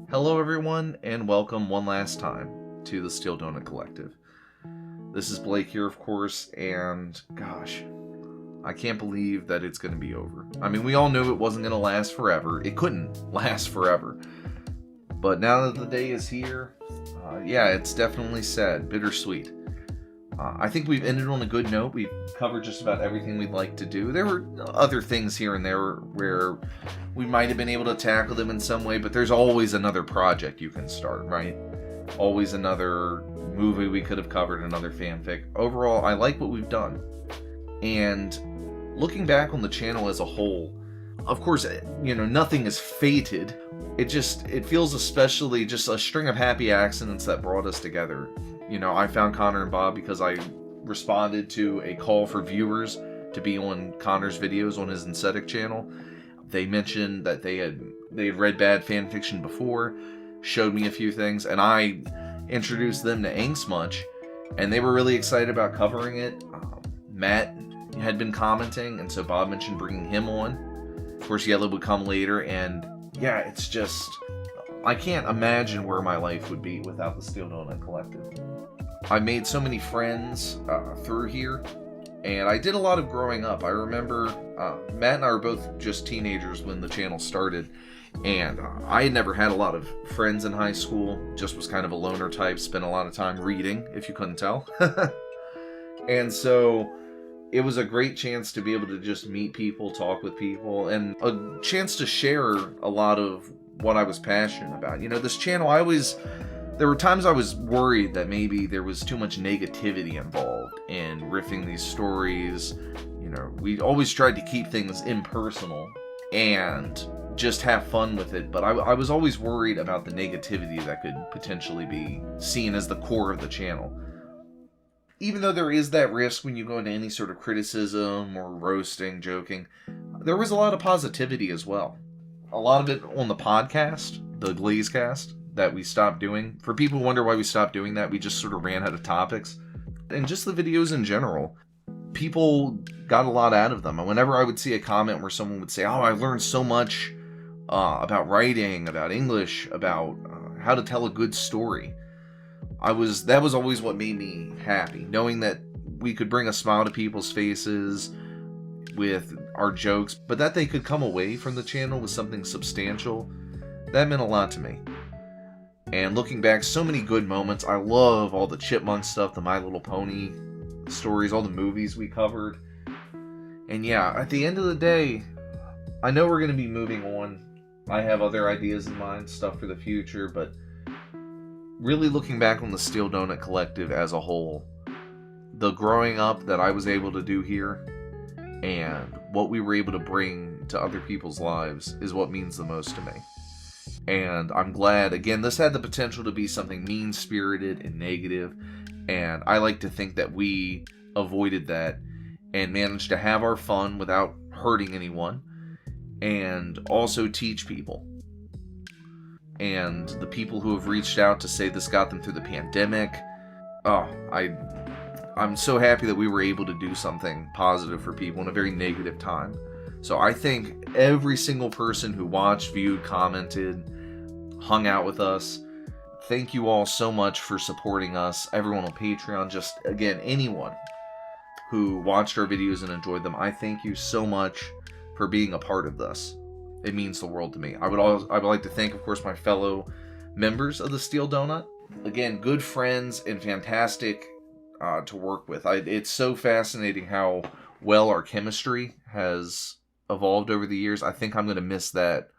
Hello everyone, and welcome one last time to the Steel Donut Collective. This is Blake here, of course, and gosh, I can't believe that it's going to be over. I mean, we all knew it wasn't going to last forever. It couldn't last forever. But now that the day is here, yeah, it's definitely sad, bittersweet. I think we've ended on a good note. We've covered just about everything we'd like to do. There were other things here and there where we might have been able to tackle them in some way, but there's always another project you can start, right? Always another movie we could have covered, another fanfic. Overall, I like what we've done. And looking back on the channel as a whole, of course, nothing is fated. It feels especially just a string of happy accidents that brought us together. I found Connor and Bob because I responded to a call for viewers to be on Connor's videos on his Aesthetic channel. They mentioned that they had read bad fan fiction before, showed me a few things, and I introduced them to Inksmunch, and they were really excited about covering it. Matt had been commenting, and so Bob mentioned bringing him on. Of course, Jelle would come later, and yeah, it's just, I can't imagine where my life would be without the Steel Donut Collective. I made so many friends through here, and I did a lot of growing up. I remember Matt and I were both just teenagers when the channel started, and I had never had a lot of friends in high school, just was kind of a loner type, spent a lot of time reading, if you couldn't tell. And so it was a great chance to be able to just meet people, talk with people, and a chance to share a lot of what I was passionate about. This channel, there were times I was worried that maybe there was too much negativity involved in riffing these stories. We always tried to keep things impersonal and just have fun with it, but I was always worried about the negativity that could potentially be seen as the core of the channel. Even though there is that risk when you go into any sort of criticism or roasting, joking, there was a lot of positivity as well. A lot of it on the podcast, the Glazecast, that we stopped doing. For people who wonder why we stopped doing that, we just sort of ran out of topics. And just the videos in general, people got a lot out of them. And whenever I would see a comment where someone would say, "Oh, I learned so much about writing, about English, about how to tell a good story," that was always what made me happy, knowing that we could bring a smile to people's faces with our jokes, but that they could come away from the channel with something substantial. That meant a lot to me. And looking back, so many good moments. I love all the Chipmunk stuff, the My Little Pony stories, all the movies we covered. And yeah, at the end of the day, I know we're going to be moving on. I have other ideas in mind, stuff for the future, but really looking back on the Steel Donut Collective as a whole, the growing up that I was able to do here, and what we were able to bring to other people's lives is what means the most to me. And I'm glad, again, this had the potential to be something mean-spirited and negative, and I like to think that we avoided that and managed to have our fun without hurting anyone, and also teach people. And the people who have reached out to say this got them through the pandemic, I'm so happy that we were able to do something positive for people in a very negative time. So I thank every single person who watched, viewed, commented, hung out with us. Thank you all so much for supporting us. Everyone on Patreon, just, again, anyone who watched our videos and enjoyed them, I thank you so much for being a part of this. It means the world to me. I would like to thank, of course, my fellow members of the Steel Donut. Again, good friends and fantastic to work with. It's so fascinating how well our chemistry has evolved over the years. I think I'm going to miss that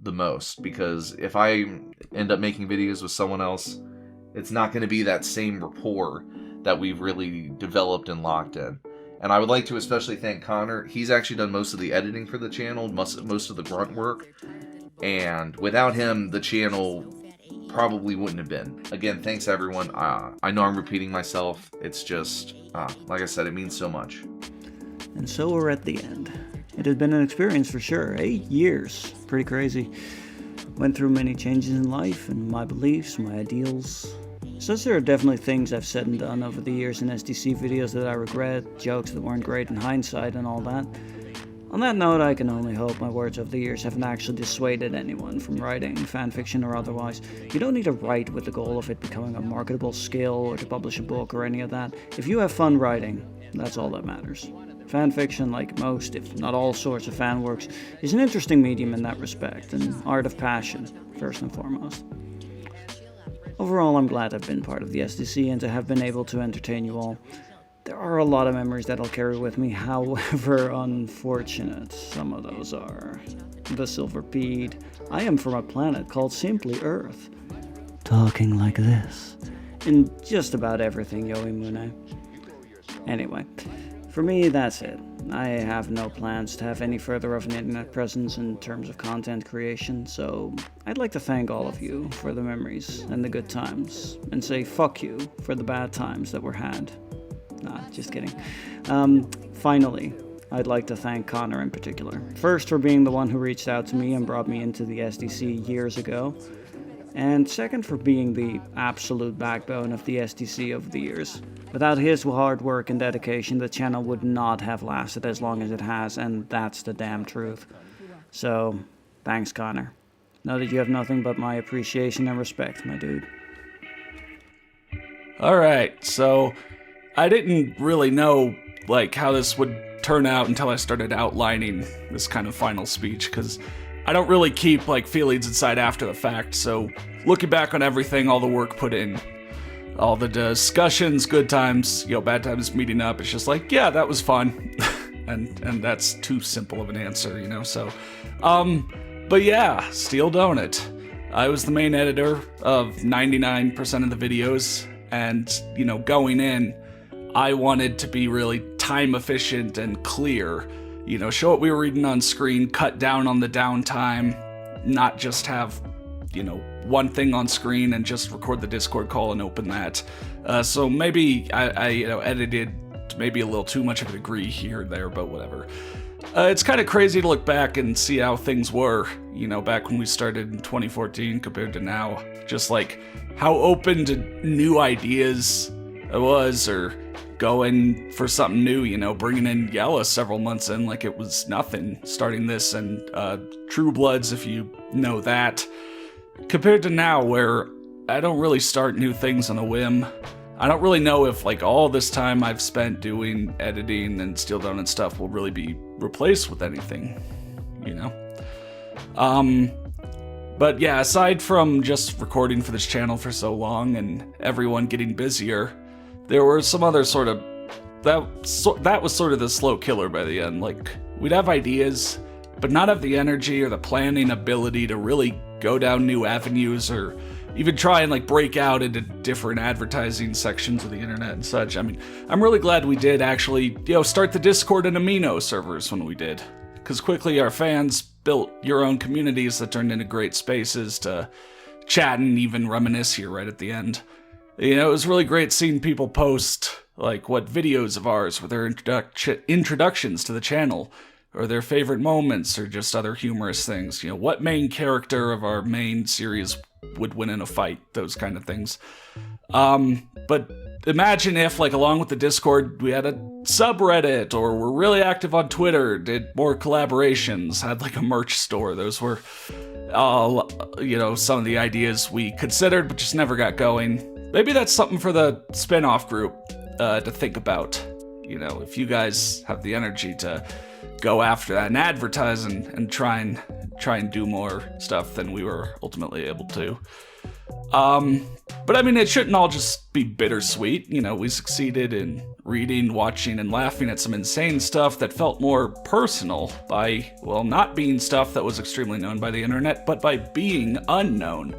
the most, because if I end up making videos with someone else, it's not going to be that same rapport that we've really developed and locked in. And I would like to especially thank Connor. He's actually done most of the editing for the channel, most of the grunt work, and without him, the channel probably wouldn't have been. Again, thanks everyone. I know I'm repeating myself. It's just, like I said, it means so much. And so we're at the end. It has been an experience for sure. 8 years. Pretty crazy. Went through many changes in life and my beliefs, my ideals. Since there are definitely things I've said and done over the years in SDC videos that I regret, jokes that weren't great in hindsight and all that, On that note, I can only hope my words over the years haven't actually dissuaded anyone from writing, fanfiction or otherwise. You don't need to write with the goal of it becoming a marketable skill or to publish a book or any of that. If you have fun writing, that's all that matters. Fanfiction, like most, if not all sorts of fan works, is an interesting medium in that respect, an art of passion, first and foremost. Overall, I'm glad I've been part of the SDC and to have been able to entertain you all. There are a lot of memories that I'll carry with me, however unfortunate some of those are. The Silverpeed. I am from a planet called simply Earth. Talking like this. In just about everything, Yoimune. Anyway, for me, that's it. I have no plans to have any further of an internet presence in terms of content creation, so I'd like to thank all of you for the memories and the good times, and say fuck you for the bad times that were had. Nah, just kidding. Finally, I'd like to thank Connor in particular. First, for being the one who reached out to me and brought me into the SDC years ago. And second, for being the absolute backbone of the SDC over the years. Without his hard work and dedication, the channel would not have lasted as long as it has, and that's the damn truth. So, thanks, Connor. Know that you have nothing but my appreciation and respect, my dude. Alright, so I didn't really know, how this would turn out until I started outlining this kind of final speech, because I don't really keep, feelings inside after the fact, so looking back on everything, all the work put in, all the discussions, good times, bad times meeting up, it's just yeah, that was fun, and that's too simple of an answer, so, but yeah, Steel Donut. I was the main editor of 99% of the videos, and, going in, I wanted to be really time efficient and clear, show what we were reading on screen, cut down on the downtime, not just have, one thing on screen and just record the Discord call and open that. So maybe I edited maybe a little too much of a degree here or there, but whatever. It's kind of crazy to look back and see how things were, back when we started in 2014 compared to now. Just how open to new ideas I was, or going for something new, bringing in Jelle several months in like it was nothing, starting this and True Bloods, if you know that, compared to now where I don't really start new things on a whim. I don't really know if all this time I've spent doing editing and Steel Donut stuff will really be replaced with anything, But yeah, aside from just recording for this channel for so long and everyone getting busier, there were some other sort of, that was sort of the slow killer by the end. We'd have ideas, but not have the energy or the planning ability to really go down new avenues or even try and break out into different advertising sections of the internet and such. I mean, I'm really glad we did actually, start the Discord and Amino servers when we did, because quickly our fans built your own communities that turned into great spaces to chat and even reminisce here right at the end. It was really great seeing people post, what videos of ours were their introductions to the channel, or their favorite moments, or just other humorous things. What main character of our main series would win in a fight, those kind of things. But imagine if, along with the Discord, we had a subreddit, or we're really active on Twitter, did more collaborations, had a merch store. Those were, some of the ideas we considered, but just never got going. Maybe that's something for the spin-off group to think about. If you guys have the energy to go after that and advertise and try and do more stuff than we were ultimately able to. But I mean, it shouldn't all just be bittersweet. We succeeded in reading, watching, and laughing at some insane stuff that felt more personal by, not being stuff that was extremely known by the internet, but by being unknown.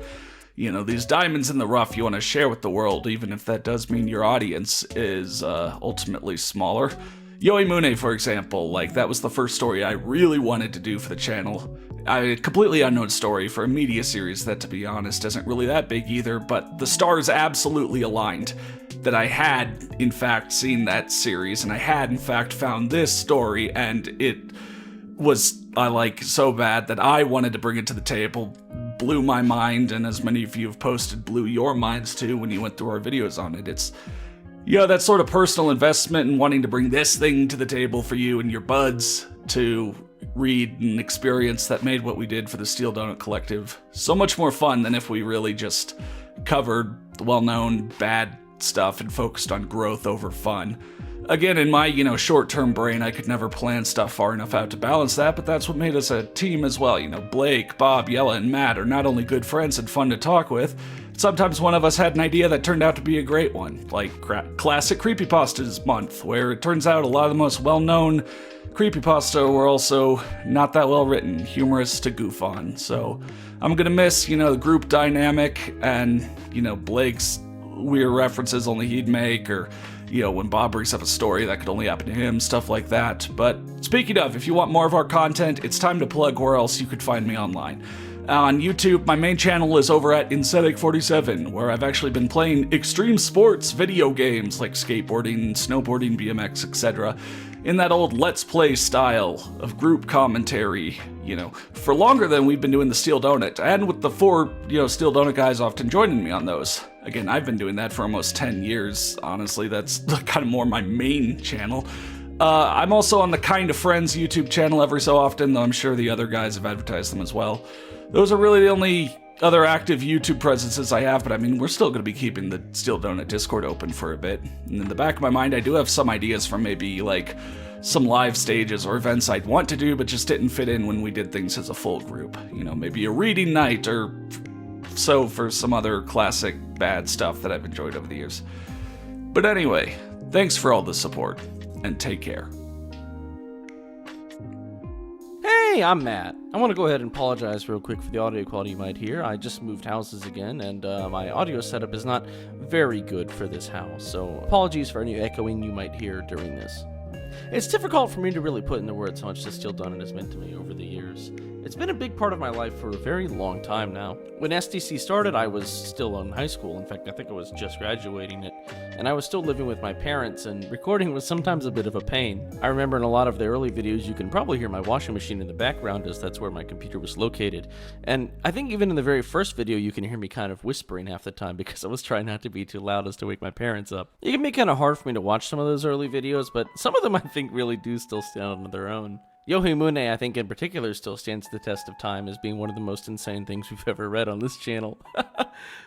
These diamonds in the rough you want to share with the world, even if that does mean your audience is ultimately smaller. Yoimune, for example, that was the first story I really wanted to do for the channel. A completely unknown story for a media series that, to be honest, isn't really that big either, but the stars absolutely aligned. That I had, in fact, seen that series, and I had, in fact, found this story, and it was, so bad that I wanted to bring it to the table. Blew my mind, and as many of you have posted, blew your minds too when you went through our videos on it. It's, that sort of personal investment in wanting to bring this thing to the table for you and your buds to read and experience that made what we did for the Steel Donut Collective so much more fun than if we really just covered the well-known bad stuff and focused on growth over fun. Again, in my, short-term brain, I could never plan stuff far enough out to balance that, but that's what made us a team as well. Blake, Bob, Jelle, and Matt are not only good friends and fun to talk with, sometimes one of us had an idea that turned out to be a great one, like Classic Creepypastas Month, where it turns out a lot of the most well-known creepypasta were also not that well written, humorous to goof on. So I'm gonna miss, the group dynamic and, Blake's weird references only he'd make, or when Bob brings up a story that could only happen to him, stuff like that. But speaking of, if you want more of our content, it's time to plug where else you could find me online. On YouTube, my main channel is over at Insedic47, where I've actually been playing extreme sports video games like skateboarding, snowboarding, BMX, etc. in that old Let's Play style of group commentary, for longer than we've been doing the Steel Donut, and with the 4, Steel Donut guys often joining me on those. Again, I've been doing that for almost 10 years, honestly. That's kind of more my main channel. I'm also on the Kind of Friends YouTube channel every so often, though I'm sure the other guys have advertised them as well. Those are really the only other active YouTube presences I have, but we're still going to be keeping the Steel Donut Discord open for a bit. And in the back of my mind, I do have some ideas for maybe, some live stages or events I'd want to do, but just didn't fit in when we did things as a full group. Maybe a reading night, or so for some other classic bad stuff that I've enjoyed over the years. But anyway, thanks for all the support, and take care. Hey, I'm Matt. I want to go ahead and apologize real quick for the audio quality you might hear. I just moved houses again, and my audio setup is not very good for this house, so apologies for any echoing you might hear during this. It's difficult for me to really put into words how much the Steel Donut has meant to me over the years. It's been a big part of my life for a very long time now. When SDC started, I was still in high school. In fact, I think I was just graduating it. And I was still living with my parents, and recording was sometimes a bit of a pain. I remember in a lot of the early videos, you can probably hear my washing machine in the background, as that's where my computer was located. And I think even in the very first video, you can hear me kind of whispering half the time because I was trying not to be too loud as to wake my parents up. It can be kind of hard for me to watch some of those early videos, but some of them I think really do still stand on their own. Yohimune, I think in particular, still stands the test of time as being one of the most insane things we've ever read on this channel.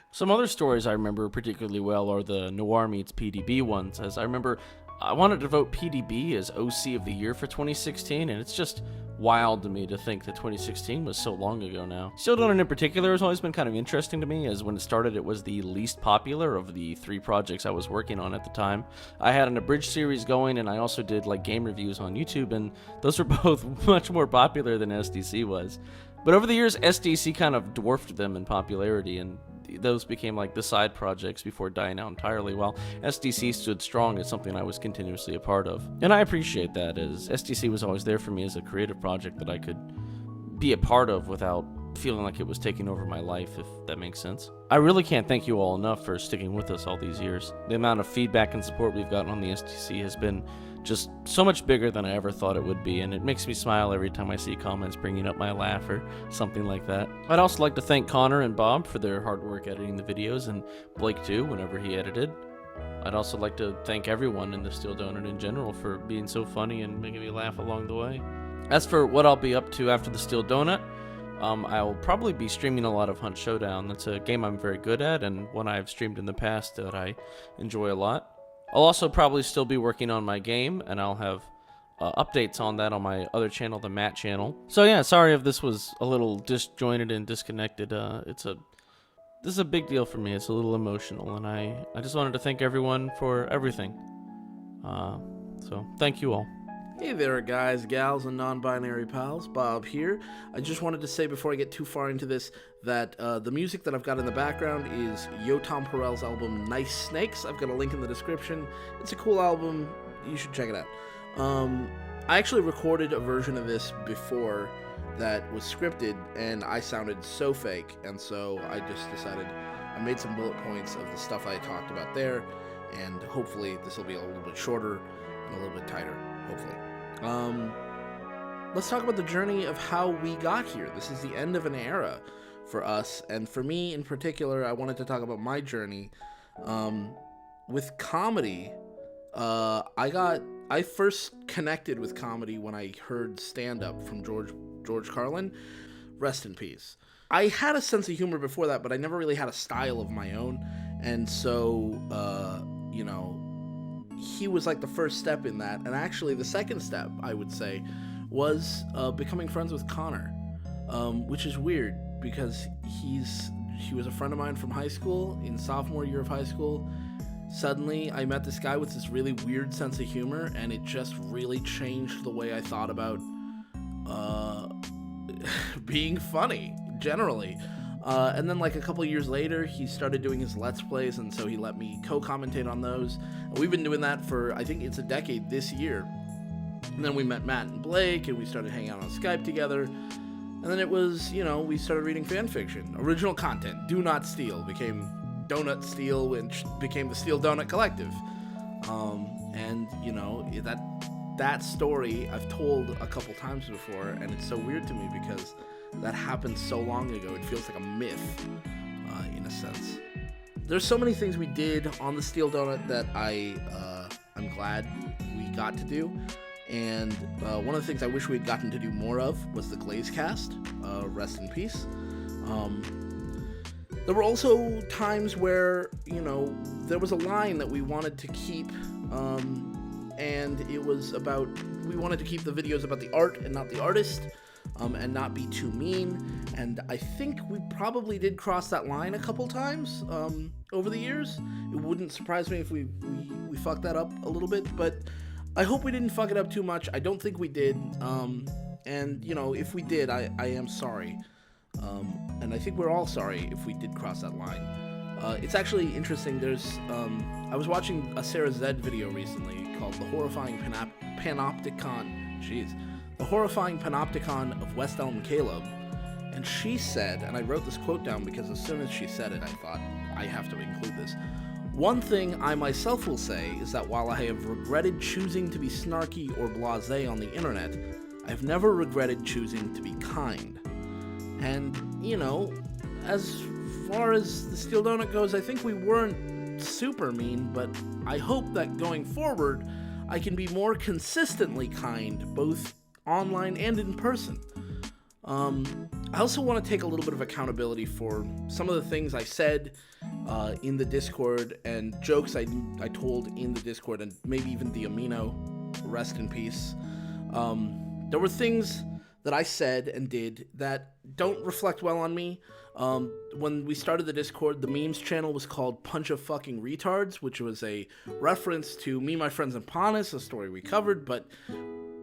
Some other stories I remember particularly well are the Noir meets PDB ones, as I remember I wanted to vote PDB as OC of the year for 2016, and it's just wild to me to think that 2016 was so long ago now. Steel Donut in particular has always been kind of interesting to me, as when it started it was the least popular of the 3 projects I was working on at the time. I had an abridged series going, and I also did game reviews on YouTube, and those were both much more popular than SDC was. But over the years, SDC kind of dwarfed them in popularity, and those became the side projects before dying out entirely, while SDC stood strong as something I was continuously a part of. And I appreciate that, as SDC was always there for me as a creative project that I could be a part of without feeling like it was taking over my life, if that makes sense. I really can't thank you all enough for sticking with us all these years. The amount of feedback and support we've gotten on the SDC has been just so much bigger than I ever thought it would be, and it makes me smile every time I see comments bringing up my laugh or something like that. I'd also like to thank Connor and Bob for their hard work editing the videos, and Blake too, whenever he edited. I'd also like to thank everyone in the Steel Donut in general for being so funny and making me laugh along the way. As for what I'll be up to after the Steel Donut, I'll probably be streaming a lot of Hunt Showdown. That's a game I'm very good at, and one I've streamed in the past that I enjoy a lot. I'll also probably still be working on my game, and I'll have updates on that on my other channel, the Matt channel. So yeah, sorry if this was a little disjointed and disconnected. This is a big deal for me. It's a little emotional, and I just wanted to thank everyone for everything. So thank you all. Hey there, guys, gals, and non-binary pals. Bob here. I just wanted to say before I get too far into this that the music that I've got in the background is Yo Tom Perel's album Nice Snakes. I've got a link in the description. It's a cool album. You should check it out. I actually recorded a version of this before that was scripted, and I sounded so fake, and so I just decided I made some bullet points of the stuff I talked about there, and hopefully this will be a little bit shorter and a little bit tighter, hopefully. Let's talk about the journey of how we got here. This is the end of an era for us, and for me in particular, I wanted to talk about my journey. with comedy, I first connected with comedy when I heard stand-up from George Carlin. Rest in peace. I had a sense of humor before that, but I never really had a style of my own. And so, he was like the first step in that. And actually the second step, I would say, was becoming friends with Connor, which is weird because he was a friend of mine from high school, in sophomore year of high school. Suddenly, I met this guy with this really weird sense of humor, and it just really changed the way I thought about being funny, generally. And then, like, a couple years later, he started doing his Let's Plays, and so he let me co-commentate on those. And we've been doing that for, I think it's a decade this year. And then we met Matt and Blake, and we started hanging out on Skype together. And then it was, we started reading fan fiction. Original content, Do Not Steal, became Donut Steal, which became the Steel Donut Collective. That story I've told a couple times before, and it's so weird to me because that happened so long ago. It feels like a myth, in a sense. There's so many things we did on the Steel Donut that I'm glad we got to do. And one of the things I wish we had gotten to do more of was the Glazecast. Rest in peace. There were also times where, there was a line that we wanted to keep, and it was about, we wanted to keep the videos about the art and not the artist, and not be too mean. And I think we probably did cross that line a couple times over the years. It wouldn't surprise me if we fucked that up a little bit, but I hope we didn't fuck it up too much. I don't think we did. And, if we did, I am sorry. And I think we're all sorry if we did cross that line. It's actually interesting. I was watching a Sarah Zed video recently called The Horrifying Panopticon. The Horrifying Panopticon of West Elm and Caleb. And she said, and I wrote this quote down because as soon as she said it, I thought, I have to include this. One thing I myself will say is that while I have regretted choosing to be snarky or blasé on the internet, I've never regretted choosing to be kind. And, as far as the Steel Donut goes, I think we weren't super mean, but I hope that going forward, I can be more consistently kind, both online and in person. I also want to take a little bit of accountability for some of the things I said in the Discord and jokes I told in the Discord, and maybe even the Amino, rest in peace. There were things that I said and did that don't reflect well on me. When we started the Discord, the memes channel was called Punch of Fucking Retards, which was a reference to Me, My Friends, and Panis, a story we covered, but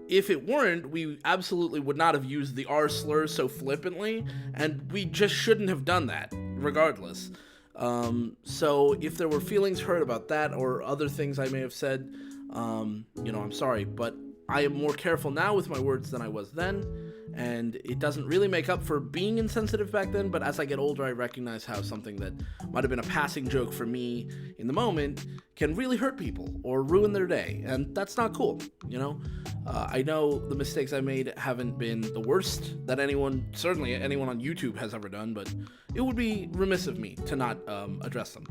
if it weren't, we absolutely would not have used the R slur so flippantly, and we just shouldn't have done that, regardless. So if there were feelings hurt about that or other things I may have said, I'm sorry, but I am more careful now with my words than I was then, and it doesn't really make up for being insensitive back then, but as I get older, I recognize how something that might have been a passing joke for me in the moment can really hurt people or ruin their day, and that's not cool, I know the mistakes I made haven't been the worst that certainly anyone on YouTube has ever done, but it would be remiss of me to not address them.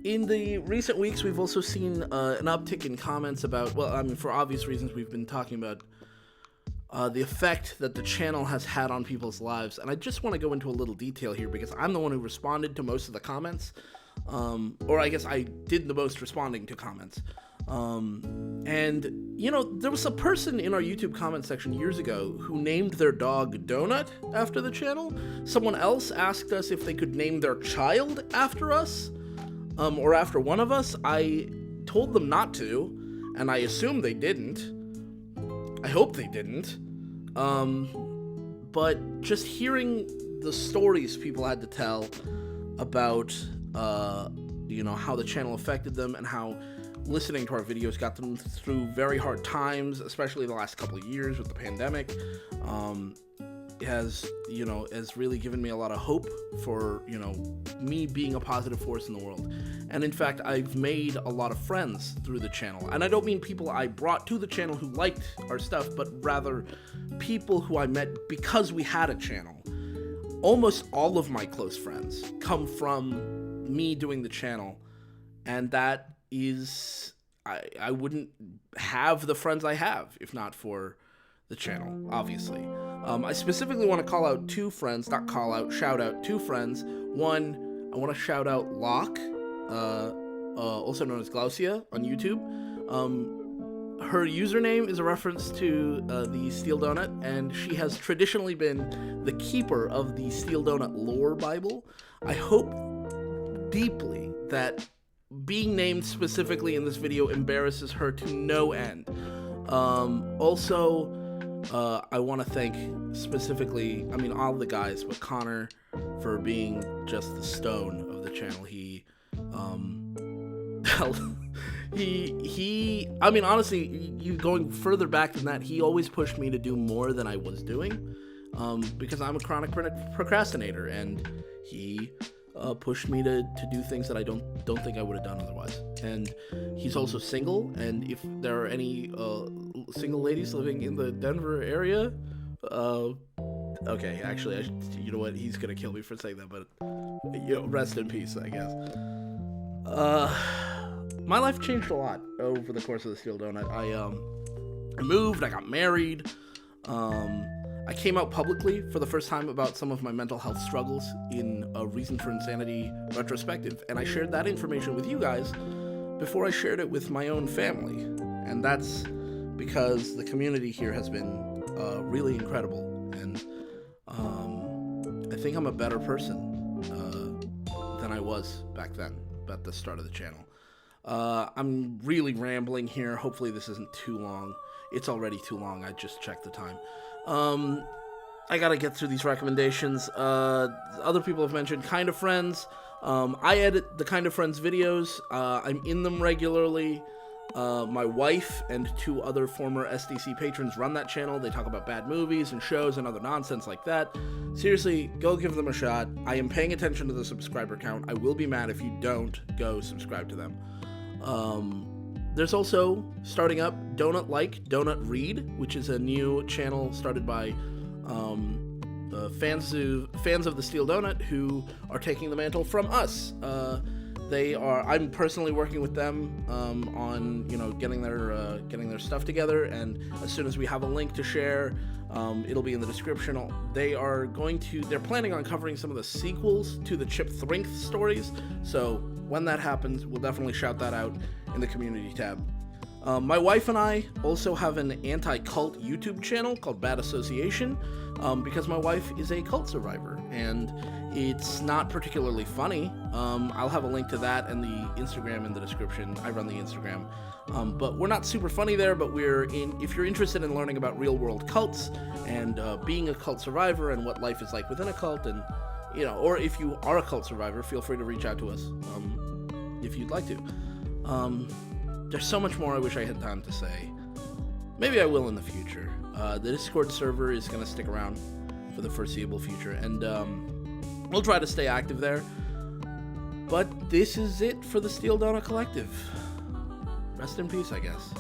In the recent weeks, we've also seen an uptick in comments about, for obvious reasons, we've been talking about the effect that the channel has had on people's lives. And I just want to go into a little detail here because I'm the one who responded to most of the comments. Or I guess I did the most responding to comments. There was a person in our YouTube comment section years ago who named their dog Donut after the channel. Someone else asked us if they could name their child after us. Or after one of us. I told them not to, and I assume they didn't. I hope they didn't. But just hearing the stories people had to tell about, how the channel affected them and how listening to our videos got them through very hard times, especially the last couple of years with the pandemic, has really given me a lot of hope for, me being a positive force in the world. And in fact, I've made a lot of friends through the channel. And I don't mean people I brought to the channel who liked our stuff, but rather people who I met because we had a channel. Almost all of my close friends come from me doing the channel. And that is I wouldn't have the friends I have if not for the channel, obviously. I specifically want to call out two friends, not call out, shout out two friends. One, I want to shout out Locke, also known as Glaucia on YouTube. Her username is a reference to the Steel Donut, and she has traditionally been the keeper of the Steel Donut lore Bible. I hope deeply that being named specifically in this video embarrasses her to no end. Also, I want to thank specifically, I mean, all the guys, but Connor for being just the stone of the channel. I mean, honestly, you going further back than that, he always pushed me to do more than I was doing, because I'm a chronic procrastinator, and he pushed me to do things that I don't think I would have done otherwise. And he's also single, and if there are any single ladies living in the Denver area, okay, actually, you know what, he's gonna kill me for saying that, but rest in peace, I guess. My life changed a lot over the course of the Steel Donut. I moved, I got married, I came out publicly for the first time about some of my mental health struggles in a Reason for Insanity retrospective, and I shared that information with you guys before I shared it with my own family, and that's because the community here has been really incredible, and I think I'm a better person than I was back then, at the start of the channel. I'm really rambling here. Hopefully this isn't too long. It's already too long. I just checked the time. I gotta get through these recommendations. Other people have mentioned Kind of Friends. I edit the Kind of Friends videos. I'm in them regularly. My wife and two other former SDC patrons run that channel. They talk about bad movies and shows and other nonsense like that. Seriously, go give them a shot. I am paying attention to the subscriber count. I will be mad if you don't go subscribe to them. There's also, starting up, Donut Read, which is a new channel started by fans of the Steel Donut who are taking the mantle from us. I'm personally working with them on getting their stuff together, and as soon as we have a link to share, it'll be in the description. They're planning on covering some of the sequels to the Chip Thrink stories, so when that happens, we'll definitely shout that out in the community tab. My wife and I also have an anti-cult YouTube channel called Bad Association, because my wife is a cult survivor, and it's not particularly funny. I'll have a link to that and the Instagram in the description. I run the Instagram. But we're not super funny there, but if you're interested in learning about real-world cults and being a cult survivor and what life is like within a cult, and or if you are a cult survivor, feel free to reach out to us if you'd like to. There's so much more I wish I had time to say. Maybe I will in the future. The Discord server is going to stick around for the foreseeable future, and we'll try to stay active there. But this is it for the Steel Donut Collective. Rest in peace, I guess.